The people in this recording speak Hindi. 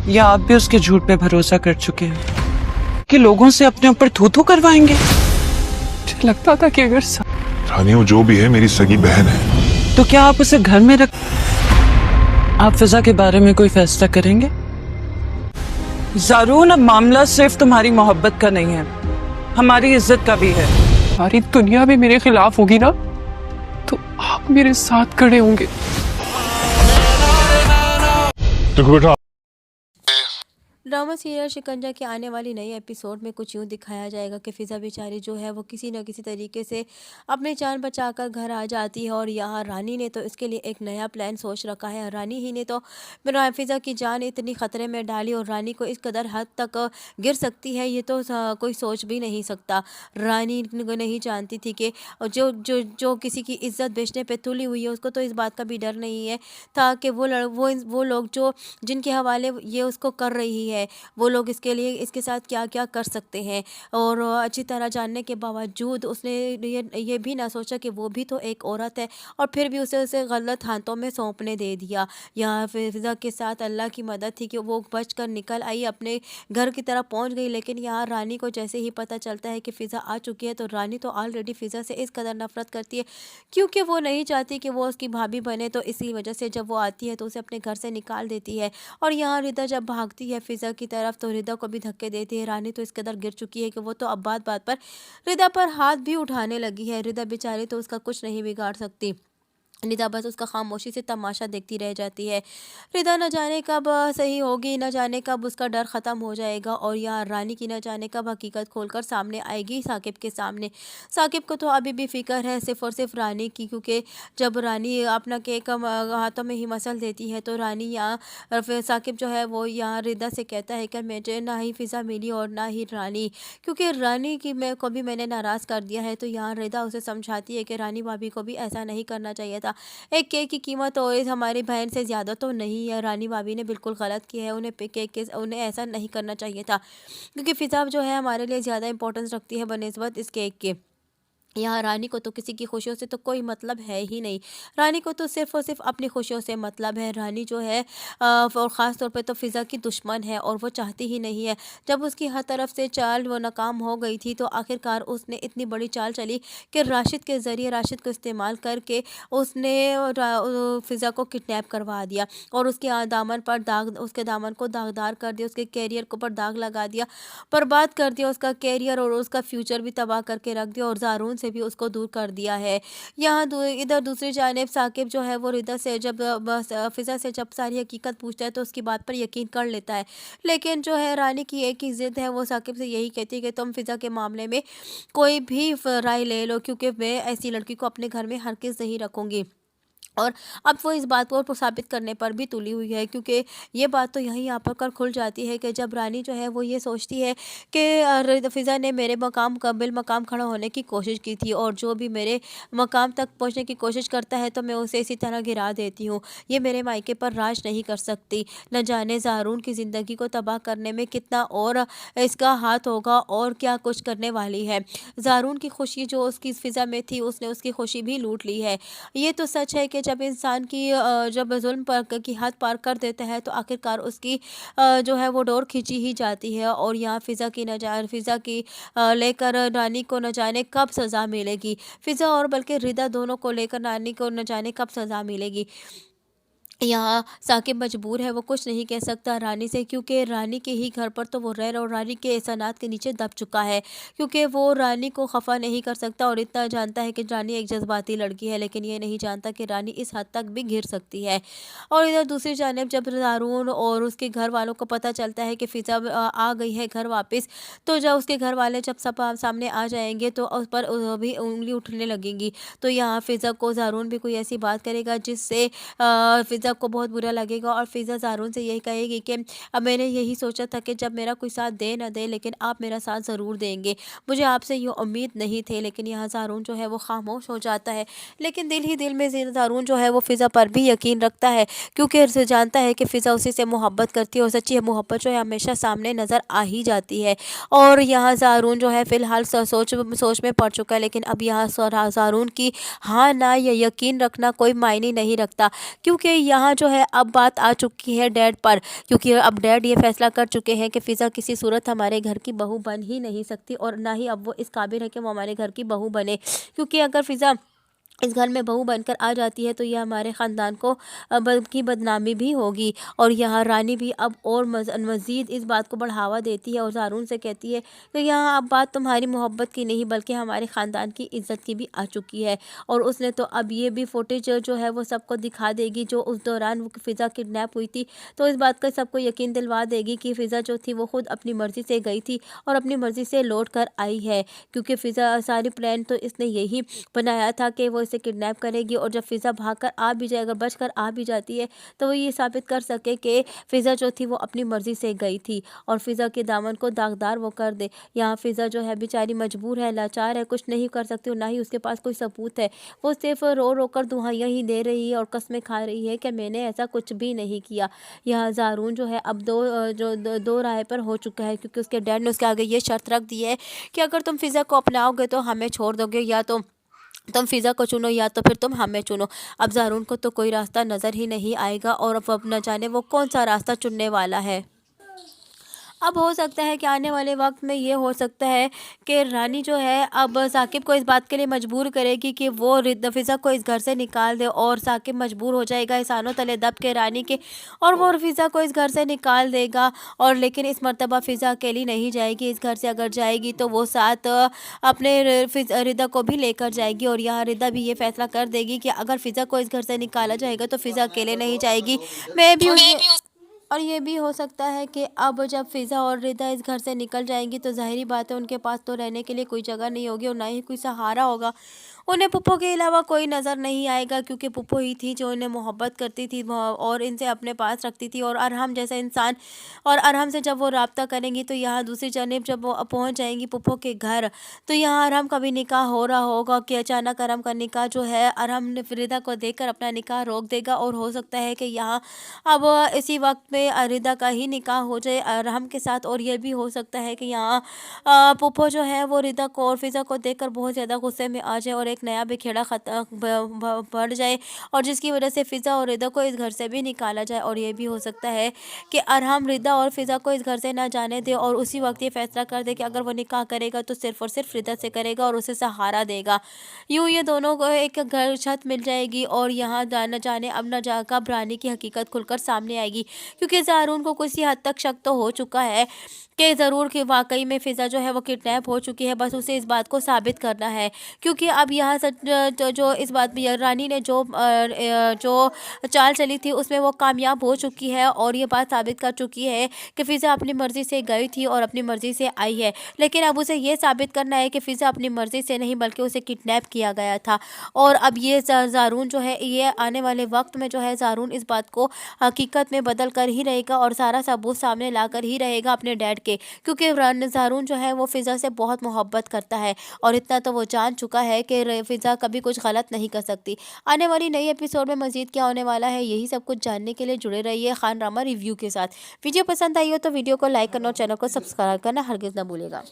या आप भी उसके झूठ पे भरोसा कर चुके हैं कि लोगों से अपने ऊपर थू थू करवाएंगे? मुझे लगता था कि अगर रानी वो जो भी है मेरी सगी बहन है। तो क्या आप उसे घर में रख आप फिजा के बारे में कोई फैसला करेंगे? ज़ारून, अब मामला सिर्फ तुम्हारी मोहब्बत का नहीं है, हमारी इज्जत का भी है। सारी दुनिया भी मेरे खिलाफ होगी ना, तो आप मेरे साथ खड़े होंगे। देखो बेटा, ड्रामा सीरियल शिकंजा के आने वाली नई एपिसोड में कुछ यूँ दिखाया जाएगा कि फ़िज़ा बेचारी जो है वो किसी न किसी तरीके से अपनी जान बचाकर घर आ जाती है। और यहाँ रानी ने तो इसके लिए एक नया प्लान सोच रखा है। रानी ही ने तो फ़िज़ा की जान इतनी ख़तरे में डाली और रानी को इस कदर हद तक गिर सकती है, ये तो कोई सोच भी नहीं सकता। रानी नहीं जानती थी कि जो जो जो किसी की इज्जत बेचने पे तुली हुई है, उसको तो इस बात का भी डर नहीं है था कि वो लोग जो जिनके हवाले ये उसको कर रही है, वो लोग इसके लिए इसके साथ क्या क्या कर सकते हैं। और अच्छी तरह जानने के बावजूद उसने ये भी ना सोचा कि वो भी तो एक औरत है, और फिर भी उसे गलत हाथों में सौंपने दे दिया। यहाँ फ़िज़ा के साथ अल्लाह की मदद थी कि वो बच कर निकल आई, अपने घर की तरफ पहुँच गई। लेकिन यहाँ रानी को जैसे ही पता चलता है कि फ़िज़ा आ चुकी है, तो रानी तो ऑलरेडी फ़िज़ा से इस कदर नफरत करती है, क्योंकि वो नहीं चाहती कि वो उसकी भाभी बने। तो इसी वजह से जब वो आती है तो उसे अपने घर से निकाल देती है। और यहाँ रिदा जब भागती है फ़िज़ा की तरफ, तो रिदा को भी धक्के देती है। रानी तो इस कदर गिर चुकी है कि वो तो अब बात बात पर रिदा पर हाथ भी उठाने लगी है। रिदा बेचारी तो उसका कुछ नहीं बिगाड़ सकती, रिदा बस उसका खामोशी से तमाशा देखती रह जाती है। रिदा न जाने कब सही होगी, न जाने कब उसका डर ख़त्म हो जाएगा, और यहाँ रानी की न जाने कब हकीकत खोलकर सामने आएगी साकिब के सामने। साकिब को तो अभी भी फ़िक्र है सिर्फ़ और सिर्फ रानी की, क्योंकि जब रानी अपना केक हाथों में ही मसल देती है, तो रानी यहाँ फिर साकिब जो है वो यहाँ रिदा से कहता है कि मुझे ना ही फ़िज़ा मिली और ना ही रानी, क्योंकि रानी की को भी मैंने नाराज़ कर दिया है। तो यहाँ रिदा उसे समझाती है कि रानी भाभी को भी ऐसा नहीं करना चाहिए था। एक केक की कीमत और इस हमारी बहन से ज़्यादा तो नहीं है। रानी भाभी ने बिल्कुल गलत किया है, उन्हें ऐसा नहीं करना चाहिए था, क्योंकि फ़िज़ा जो है हमारे लिए ज़्यादा इंपॉर्टेंस रखती है बनिस्बत इस केक के। यहाँ रानी को तो किसी की खुशियों से तो कोई मतलब है ही नहीं, रानी को तो सिर्फ़ और सिर्फ अपनी खुशियों से मतलब है। रानी जो है और ख़ास तौर पे तो फ़िज़ा की दुश्मन है, और वो चाहती ही नहीं है। जब उसकी हर तरफ से चाल वो नाकाम हो गई थी, तो आखिरकार उसने इतनी बड़ी चाल चली कि राशिद के ज़रिए, राशिद को इस्तेमाल करके उसने फ़िज़ा को किडनैप करवा दिया, और उसके दामन को दागदार कर दिया, उसके कैरियर के ऊपर दाग लगा दिया, बर्बाद कर दिया उसका कैरियर, और उसका फ्यूचर भी तबाह करके रख दिया, और ज़ारून से भी उसको दूर कर दिया है। यहाँ इधर दूसरी जानिब साकिब जो है वो रिदा से जब फ़िज़ा से जब सारी हकीकत पूछता है, तो उसकी बात पर यकीन कर लेता है। लेकिन जो है रानी की एक ही ज़िद है, वो साकिब से यही कहती है कि तुम फ़िज़ा के मामले में कोई भी राय ले लो, क्योंकि मैं ऐसी लड़की को अपने घर में हरगिज़ नहीं रखूँगी। और अब वो इस बात को साबित करने पर भी तुली हुई है, क्योंकि ये बात तो यहीं यहाँ पर कर खुल जाती है कि जब रानी जो है वो ये सोचती है कि फ़िज़ा ने मेरे मकाम खड़ा होने की कोशिश की थी, और जो भी मेरे मकाम तक पहुँचने की कोशिश करता है तो मैं उसे इसी तरह गिरा देती हूँ। ये मेरे मायके पर राज नहीं कर सकती। न जाने ज़ारून की ज़िंदगी को तबाह करने में कितना और इसका हाथ होगा, और क्या कुछ करने वाली है। ज़ारून की खुशी जो उसकी फ़िज़ा में थी, उसने उसकी खुशी भी लूट ली है। ये तो सच है कि जब इंसान की जब जुल्म पर की हद पार कर देता है, तो आखिरकार उसकी जो है वो डोर खींची ही जाती है। और यहाँ फ़िज़ा की लेकर रानी को न जाने कब सज़ा मिलेगी, फ़िज़ा और बल्कि रिदा दोनों को लेकर रानी को न जाने कब सज़ा मिलेगी। यहाँ साकिब मजबूर है, वो कुछ नहीं कह सकता रानी से, क्योंकि रानी के ही घर पर तो वो रह रहा और रानी के एहसानात के नीचे दब चुका है, क्योंकि वो रानी को खफा नहीं कर सकता। और इतना जानता है कि रानी एक जज्बाती लड़की है, लेकिन ये नहीं जानता कि रानी इस हद तक भी घिर सकती है। और इधर दूसरी जानिब जब ज़ारून और उसके घर वालों को पता चलता है कि फ़िज़ा आ गई है घर वापस, तो जब उसके घर वाले जब सब सामने आ जाएंगे, तो उस पर भी उंगली उठने लगेंगी। तो यहाँ फ़िज़ा को ज़ारून भी कोई ऐसी बात करेगा जिससे फ़िज़ा को बहुत बुरा लगेगा, और फ़िज़ा ज़ारून से यही कहेगी कि अब मैंने यही सोचा था कि जब मेरा कोई साथ दे ना दे, लेकिन आप मेरा साथ ज़रूर देंगे, मुझे आपसे ये उम्मीद नहीं थी। लेकिन यहाँ ज़ारून जो है वो खामोश हो जाता है, लेकिन दिल ही दिल में ज़ारून जो है वो फ़िज़ा पर भी यकीन रखता है, क्योंकि उसे जानता है कि फ़िज़ा उसी से मोहब्बत करती है, और सच्ची मोहब्बत जो है हमेशा सामने नज़र आ ही जाती है। और यहाँ ज़ारून जो है फ़िलहाल सोच में पड़ चुका है, लेकिन अब यहाँ ज़ारून की हाँ ना या यकीन रखना कोई मायने नहीं रखता, क्योंकि यहाँ जो है अब बात आ चुकी है डैड पर, क्योंकि अब डैड ये फैसला कर चुके हैं कि फ़िज़ा किसी सूरत हमारे घर की बहू बन ही नहीं सकती और ना ही अब वो इस काबिल है कि वो हमारे घर की बहू बने, क्योंकि अगर फ़िज़ा इस घर में बहू बनकर आ जाती है तो यह हमारे ख़ानदान को की बदनामी भी होगी। और यहाँ रानी भी अब और मज़ीद इस बात को बढ़ावा देती है और ज़ारून से कहती है कि यहाँ अब बात तुम्हारी मोहब्बत की नहीं बल्कि हमारे ख़ानदान की इज़्ज़त की भी आ चुकी है। और उसने तो अब ये भी फुटेज जो है वो सबको दिखा देगी जो उस दौरान वो फ़िज़ा किडनैप हुई थी, तो इस बात का सबको यकीन दिलवा देगी कि फ़िज़ा जो थी वो ख़ुद अपनी मर्ज़ी से गई थी और अपनी मर्ज़ी से लौट कर आई है, क्योंकि फ़िज़ा सारी प्लान तो इसने यही बनाया था कि वो इसे किडनैप करेगी और जब फ़िज़ा भागकर आ भी जाए, अगर बचकर आ भी जाती है तो वो ये साबित कर सके कि फ़िज़ा जो थी वो अपनी मर्ज़ी से गई थी और फ़िज़ा के दामन को दागदार वो कर दे। यहाँ फ़िज़ा जो है बेचारी मजबूर है, लाचार है, कुछ नहीं कर सकती और ना ही उसके पास कोई सबूत है। वो सिर्फ रो रो कर दुहाइयाँ ही दे रही है और कस्में खा रही है कि मैंने ऐसा कुछ भी नहीं किया। यहाँ ज़ारून जो है अब दो राय पर हो चुका है, क्योंकि उसके डैड ने उसके आगे ये शर्त रख दी है कि अगर तुम फ़िज़ा को अपनाओगे तो हमें छोड़ दोगे, या तो तुम फ़िज़ा को चुनो या तो फिर तुम हमें चुनो। अब ज़ारून को तो कोई रास्ता नज़र ही नहीं आएगा और अब न जाने वो कौन सा रास्ता चुनने वाला है। अब हो सकता है कि आने वाले वक्त में ये हो सकता है कि रानी जो है अब साकिब को इस बात के लिए मजबूर करेगी कि वो फ़िज़ा को इस घर से निकाल दे और साकिब मजबूर हो जाएगा इसानों तले दब के रानी के और वो फ़िज़ा को इस घर से निकाल देगा। और लेकिन इस मर्तबा फ़िज़ा अकेली नहीं जाएगी इस घर से, अगर जाएगी तो वो साथ अपने रिदा को भी लेकर जाएगी। और यहाँ रिदा भी ये फैसला कर देगी कि अगर फ़िज़ा को इस घर से निकाला जाएगा तो फ़िज़ा अकेले नहीं जाएगी, मैं भी और ये भी हो सकता है कि अब जब फ़िज़ा और रिदा इस घर से निकल जाएंगी तो ज़ाहिरी बात है उनके पास तो रहने के लिए कोई जगह नहीं होगी और ना ही कोई सहारा होगा। उन्हें पुप्पो के अलावा कोई नज़र नहीं आएगा, क्योंकि पुप्पो ही थी जो उन्हें मोहब्बत करती थी और इनसे अपने पास रखती थी और अरहम जैसा इंसान। और अरहम से जब वो रब्ता करेंगी तो यहाँ दूसरी जानिब जब वो पहुँच जाएंगी पुप्पो के घर, तो यहाँ अरहम का भी निकाह हो रहा होगा कि अचानक अरहम का निकाह जो है अरहम ने रिदा को देखकर अपना निकाह रोक देगा और हो सकता है कि यहाँ अब इसी वक्त में रिदा का ही निकाह हो जाए अरहम के साथ। और ये भी हो सकता है कि यहाँ पुप्पो जो है वो रिदा को और फ़िज़ा को देखकर बहुत ज़्यादा गुस्से में आ जाए और एक नया बिखेड़ा बढ़ जाए और जिसकी वजह से फ़िज़ा और रिदा को इस घर से भी निकाला जाए। और ये भी हो सकता है कि अरहम रिदा और फ़िज़ा को इस घर से ना जाने दे और उसी वक्त ये फैसला कर दे कि अगर वो निकाह करेगा तो सिर्फ़ और सिर्फ रिदा से करेगा और उसे सहारा देगा। यूँ ये दोनों को एक घर छत मिल जाएगी और यहाँ न जाने अब न जा कब रानी की हकीकत खुलकर सामने आएगी, क्योंकि ज़ारून को किसी हद तक शक तो हो चुका है कि ज़रूर कि वाकई में फ़िज़ा जो है वो किडनैप हो चुकी है, बस उसे इस बात को साबित करना है। क्योंकि अब यहाँ सच जो इस बात में रानी ने जो चाल चली थी उसमें वो कामयाब हो चुकी है और ये बात साबित कर चुकी है कि फ़िज़ा अपनी मर्ज़ी से गई थी और अपनी मर्ज़ी से आई है। लेकिन अब उसे ये साबित करना है कि फ़िज़ा अपनी मर्ज़ी से नहीं बल्कि उसे किडनैप किया गया था। और अब ये ज़ारून जो है ये आने वाले वक्त में जो है ज़ारून इस बात को हकीकत में बदल कर ही रहेगा और सारा सबूत सामने ला कर ही रहेगा अपने डैड के, क्योंकि ज़ारून जो है वो फ़िज़ा से बहुत मोहब्बत करता है और इतना तो वो जान चुका है कि फ़िज़ा कभी कुछ गलत नहीं कर सकती। आने वाली नई एपिसोड में मज़ीद क्या होने वाला है यही सब कुछ जानने के लिए जुड़े रहिए खान रामा रिव्यू के साथ। वीडियो पसंद आई हो तो वीडियो को लाइक करना और चैनल को सब्सक्राइब करना हरगिज़ ना भूलिएगा।